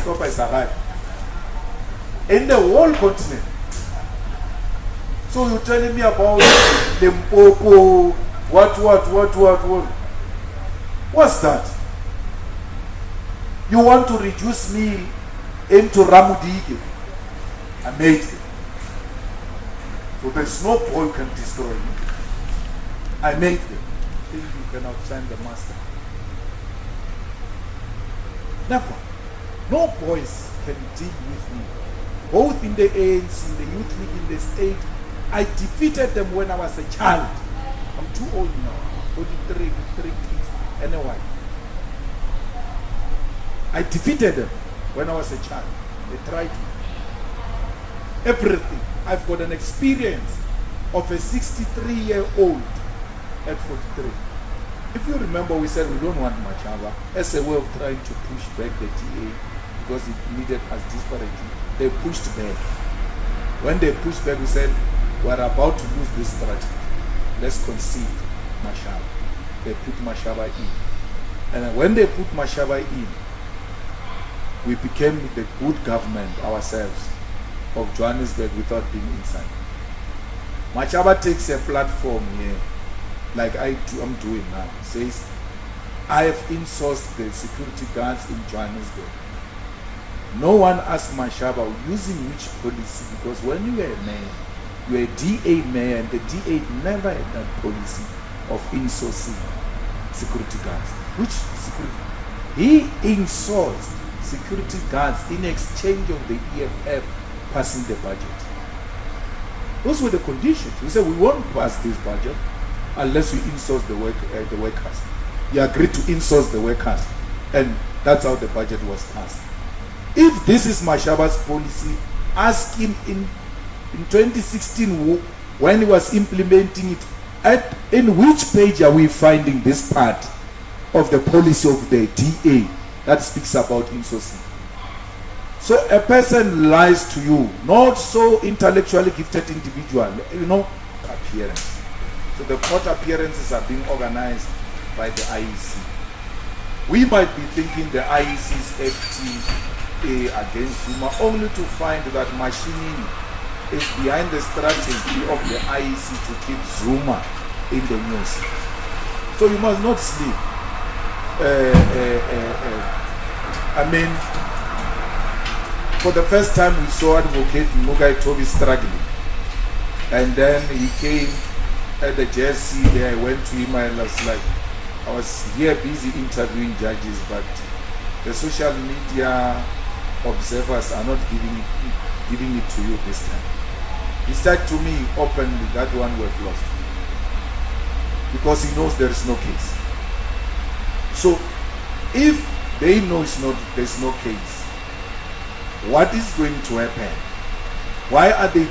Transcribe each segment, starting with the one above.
stopper has arrived. In the whole continent. So you're telling me about Limpopo, what? What's that? You want to reduce me into Ramudige? Amazing. So there's no boy can destroy me. I made them. Think you can outshine the master. Never. No boys can deal with me. Both in the ANC, in the youth league, in the state. I defeated them when I was a child. I'm too old now. 43 with 3 kids. Anyway. I defeated them when I was a child. They tried me. Everything. I've got an experience of a 63-year-old at 43. If you remember, we said we don't want Machaba as a way of trying to push back the DA because it needed us desperately. They pushed back. When they pushed back, we said, we're about to lose this strategy. Let's concede Mashaba. They put Mashaba in. And when they put Mashaba in, we became the good government ourselves of Johannesburg without being inside. Mashaba takes a platform here, like I'm doing now. Says, I have insourced the security guards in Johannesburg. No one asked Mashaba using which policy, because when you were a mayor, you were a DA mayor, and the DA never had that policy of insourcing security guards. Which security? He insourced security guards in exchange of the EFF passing the budget. Those were the conditions. We said we won't pass this budget unless we insource the workers. He agreed to insource the workers, and that's how the budget was passed. If this is Mashaba's policy, ask him in 2016 when he was implementing it, in which page are we finding this part of the policy of the DA that speaks about insourcing? So a person lies to you, not so intellectually gifted individual, appearance. So the court appearances are being organized by the IEC. We might be thinking the IEC's FTA against Zuma, only to find that Mashinini is behind the strategy of the IEC to keep Zuma in the news. So you must not sleep. For the first time we saw Advocate Mugai Toby struggling. And then he came at the JSC there. I went to him and I was here busy interviewing judges, but the social media observers are not giving it to you this time. He said to me openly that one we've lost, because he knows there is no case. So if they know there's no case, what is going to happen? Why are they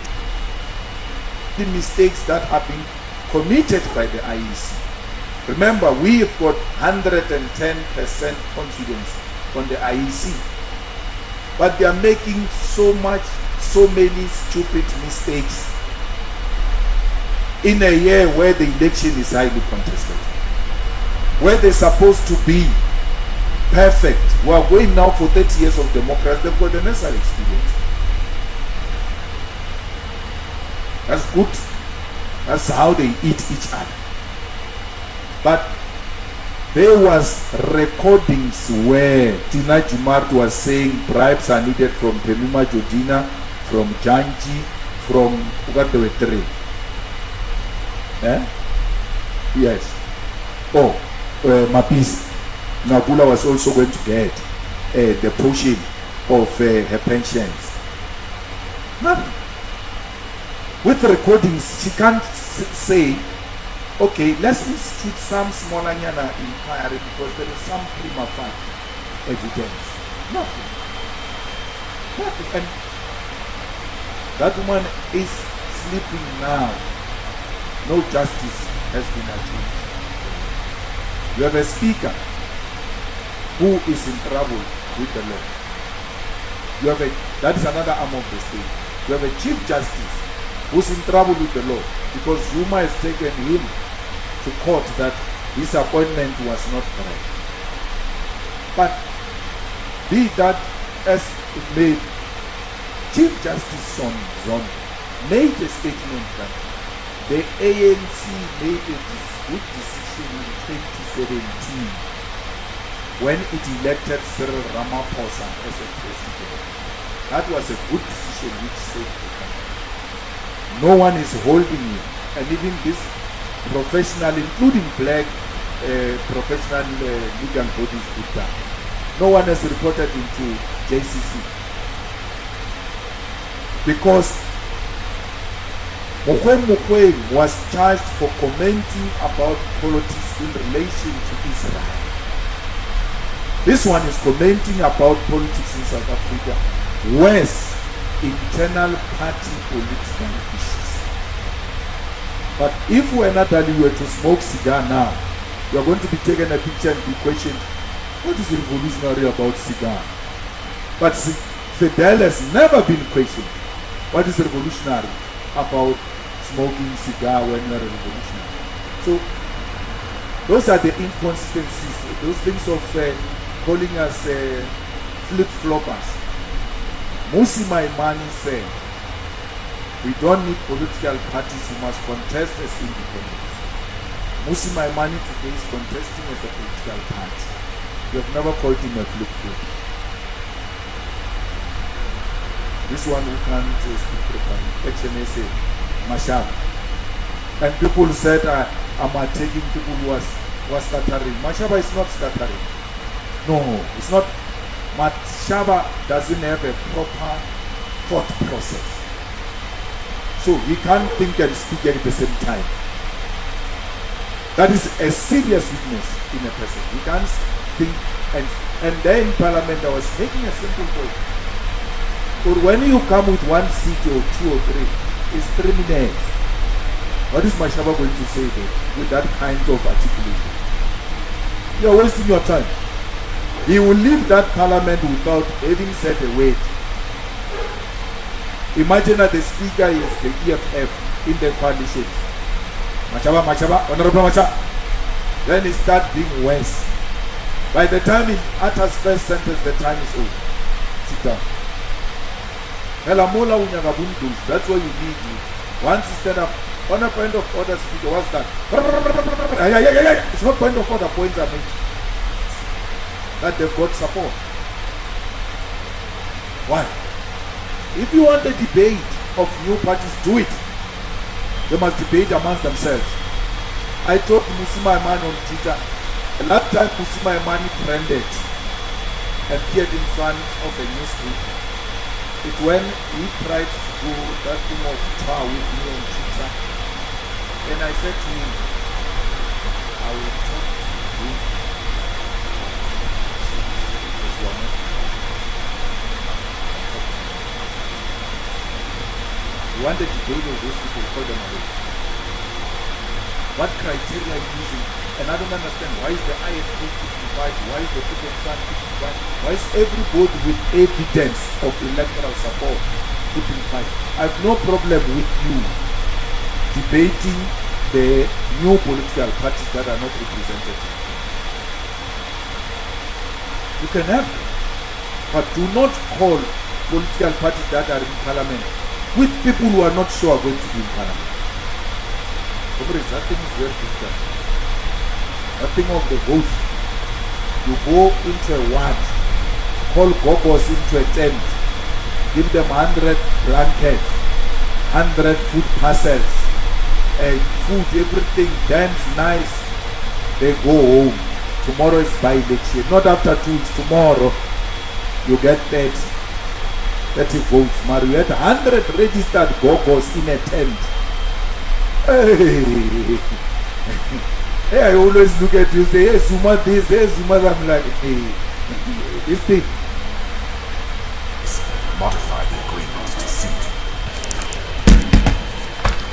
the mistakes that have been committed by the IEC? Remember, we have got 110% confidence on the IEC, but they are making so many stupid mistakes in a year where the election is highly contested, where they're supposed to be perfect. We are going now for 30 years of democracy. They've got the necessary experience. That's good. That's how they eat each other. But there was recordings where Tina Jumart was saying bribes are needed from Pemima Georgina, from Janji, from Ugatewetere. Yes. Oh, Mapis. Nabula was also going to get the portion of her pensions. Nothing. With recordings, she can't say, okay, let's institute some smaller inquiry because there is some prima facie evidence. Nothing. And that woman is sleeping now. No justice has been achieved. You have a speaker who is in trouble with the law. That is another arm of the state. You have a chief justice who's in trouble with the law because Zuma has taken him to court that his appointment was not correct. But be that as it made, Chief Justice Zondo made a statement that the ANC made a good decision in 2017 when it elected Cyril Ramaphosa as a president. That was a good decision which saved the country. No one is holding you, and even this professional, including black professional legal bodies, did that. No one has reported into JCC because Mokwe was charged for commenting about politics in relation to Israel. This one is commenting about politics in South Africa, worse, internal party political issues. But if we were to smoke cigar now, you are going to be taken a picture and be questioned, what is revolutionary about cigar? But Fidel has never been questioned. What is revolutionary about smoking cigar when you are revolutionary? So those are the inconsistencies, those things of calling us flip-floppers. Musi Maimani said, we don't need political parties, we must contest as independents. Musi Maimani today is contesting as a political party. You have never called him a flip-flop. This one who can't speak properly, HNSA, Mashab. And people said, I'm attacking people who was stuttering. Mashaba is not stuttering. No, it's not. Mashaba doesn't have a proper thought process. So he can't think and speak at the same time. That is a serious weakness in a person. He can't think and there in Parliament I was making a simple point. But when you come with one seat or two or three, it's 3 minutes. What is Mashaba going to say there with that kind of articulation? You are wasting your time. He will leave that Parliament without having said a word. Imagine that the speaker is the EFF in the coalition. Mashaba, Honorable Mashaba. Then it starts being worse. By the time he utters first sentence, the time is over. Sit down. That's what you need. Once you stand up, on a point of order, speaker, what's that? It's not point of order, points are made. That they've got support. Why? If you want a debate of new parties, do it. They must debate amongst themselves. I told Musima man on Twitter, the last time Musima man trended and appeared in front of a newspaper, it's when he tried to do that thing of tour with me on Twitter. And I said to him, I will talk to you. You want the debate of those people, call them away. What criteria are you using? And I don't understand, why is the IFP 55? Why is the Freedom Fund 55? Why is everybody with evidence of electoral support 55? I have no problem with you debating the new political parties that are not represented. You can have them, but do not call political parties that are in Parliament with people who are not sure are going to be in Parliament. That thing is very difficult. That thing of the vote. You go into a ward, call gogos into a tent, give them 100 blankets, 100 food parcels, food, everything, dance nice. They go home. Tomorrow is by-election. Not after 2 weeks, tomorrow you get 30 votes. Mario, you had 100 registered gogos in a tent. Hey. Hey, I always look at you and say, hey, Zuma this, hey, Zuma that. I'm like, hey, this thing. Modify the agreement to suit.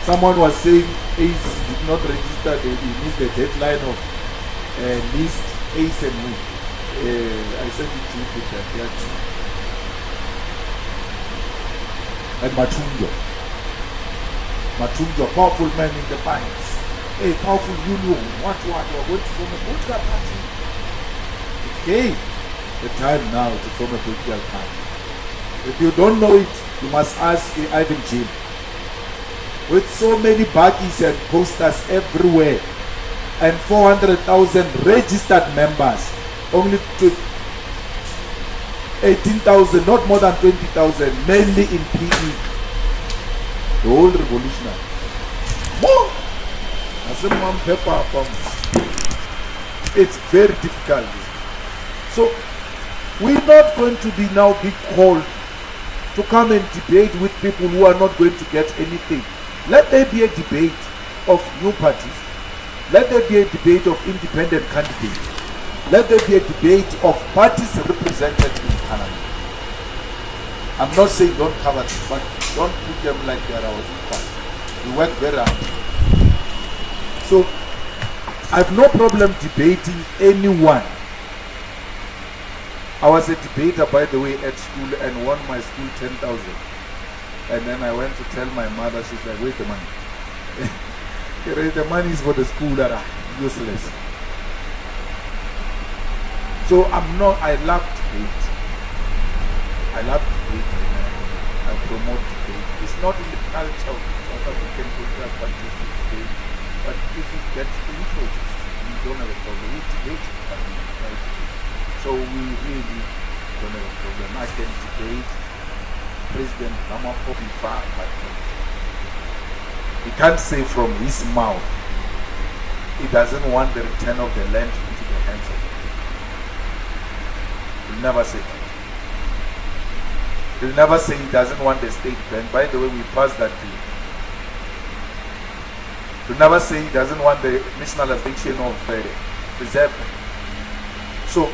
Someone was saying ACE did not register, they missed the deadline of list ACE and who. I sent it to you with that. And Matunjo, powerful man in the pines. Hey, powerful union, what you are going to form a political party. It came the time now to form a political party. If you don't know it, you must ask Ivan Jim. With so many buggies and posters everywhere, and 400,000 registered members, only to 18,000, not more than 20,000, mainly in PE. The whole revolutionary. More! It's very difficult. So, we're not going to be now be called to come and debate with people who are not going to get anything. Let there be a debate of new parties. Let there be a debate of independent candidates. Let there be a debate of parties represented in Parliament. I'm not saying don't cover them, but don't put them like they are our equals. We work very hard. So, I have no problem debating anyone. I was a debater, by the way, at school and won my school 10,000. And then I went to tell my mother, she's like, where's the money? The money is for the school that are useless. So I love debate. I love debate. I promote debate. It's not in the culture of South African political parties to debate, but if it gets influenced, we don't have a problem. We debate, but we try to debate. So we really don't have a problem. I can debate President Ramaphosa, but he can't say from his mouth he doesn't want the return of the land into the hands of the people. He'll never say that. He'll never say he doesn't want the state bank. By the way, we passed that bill. He'll never say he doesn't want the nationalization of reserve bank. So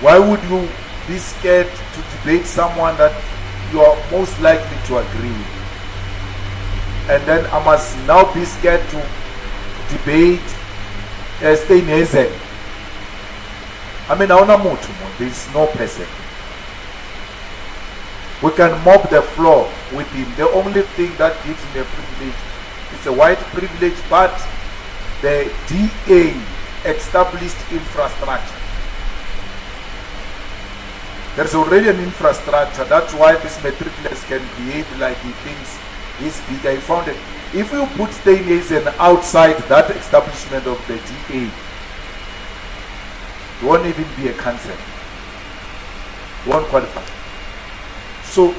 why would you be scared to debate someone that you are most likely to agree with? And then I must now be scared to debate Steinhazen. I mean, there is no person. We can mop the floor with him. The only thing that gives him a privilege is a white privilege, but the DA established infrastructure. There's already an infrastructure. That's why this matriculous can behave like he thinks he's big. I found it. If you put Steinhazen outside that establishment of the DA, it won't even be a council. It won't qualify. So,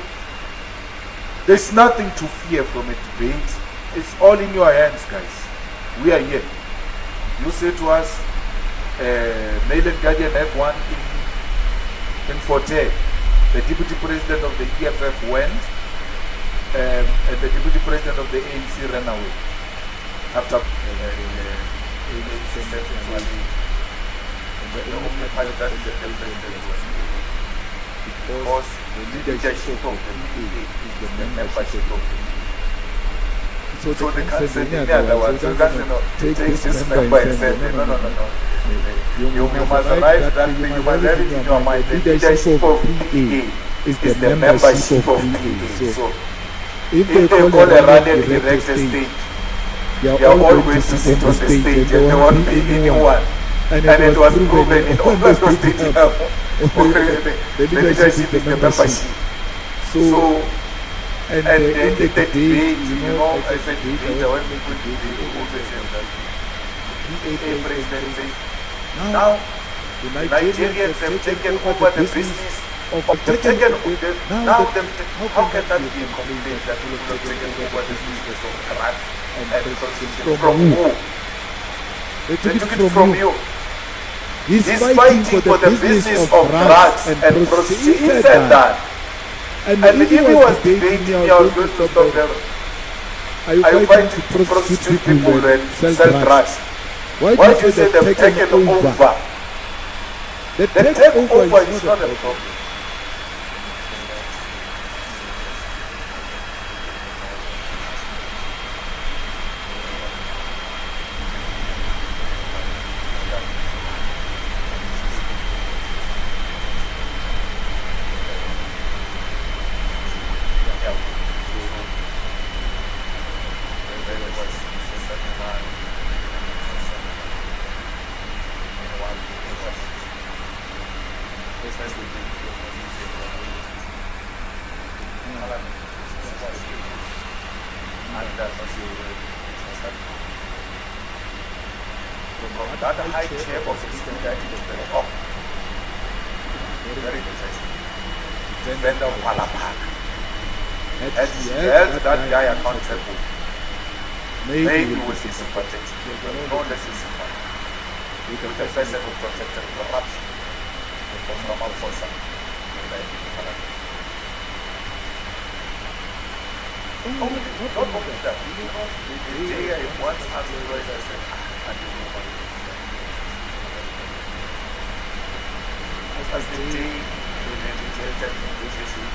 there's nothing to fear from a debate. It's all in your hands, guys. We are here. You say to us, Mail and Guardian had one in Forte. The deputy president of the EFF went, and the deputy president of the ANC ran away after the only pilot that is the president was because the leadership of the EEA is the membership of the EEA. So the council take this member and say, no. You must write that you must have it in your mind. The leadership of EEA is the membership of EEA. So if they call a rally direct stage, they are all going to sit on the stage and there won't be anyone. And it was proven in all those states the leadership is the membership. So, and in the debate, as a debater, when people debate, always say that EEA president says, now the Nigerians have taken over the business of taken now how can that be a complaint that people have taken over the business of corrupt and prostitution from who? They took it from you. He's fighting for the business of drugs and prostitution. He said that. And if he was debating me, I was going to stop them. Are you fighting to prostitute people and sell drugs? Why do you say they've taken over? The takeover is not a problem. That high chair of his that is very up. Very interesting. Vendor of Palapak. Had he held that guy accountable, maybe he would be sympathetic. No less sympathetic. With the person who protected corruption from Ramaphosa. Not only that, the day I once asked the lawyer, I said, I didn't know what it was. As the day we meditated in this issue,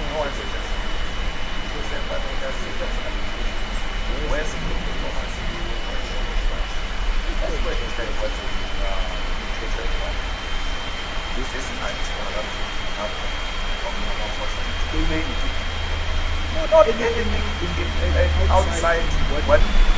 no one said that. So said, but I just said that. Where's the performance? That's where he said what's in the this is not not anything outside what